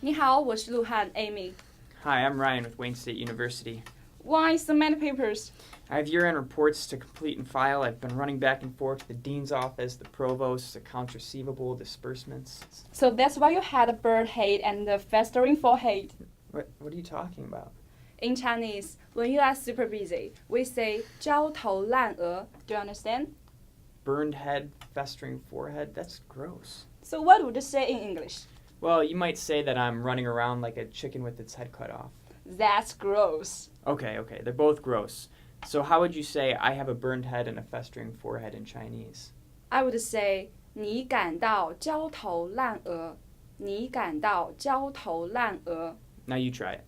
你好，我是陆汉 Amy. Hi, I'm Ryan with Wayne State University. Why so many papers? I have year-end reports to complete and file. I've been running back and forth to the dean's office, the provost, accounts receivable, disbursements. So that's why you had a bird head and a festering forehead. What are you talking about? In Chinese, when you are super busy, we say 焦头烂额. Do you understand? Burned head, festering forehead? That's gross. So what would you say in English? Well, you might say that I'm running around like a chicken with its head cut off. That's gross. Okay, they're both gross. So how would you say I have a burned head and a festering forehead in Chinese? I would say 你感到焦头烂额. 你感到焦头烂额. Now you try it.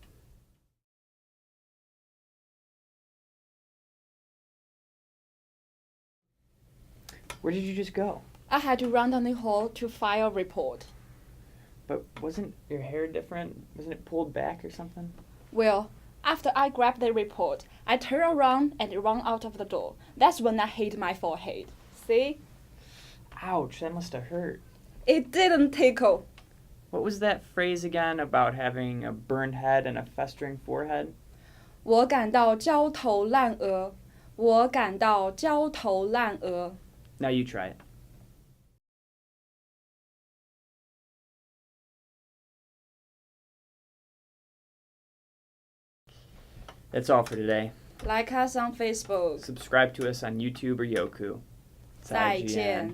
Where did you just go? I had to run down the hall to file a report. But wasn't your hair different? Wasn't it pulled back or something? Well, after I grabbed the report, I turned around and ran out of the door. That's when I hit my forehead. See? Ouch, that must have hurt. It didn't tickle. What was that phrase again about having a burned head and a festering forehead? 我感到焦头烂额. 我感到焦头烂额. Now you try it. That's all for today. Like us on Facebook. Subscribe to us on YouTube or Yoku. 再见。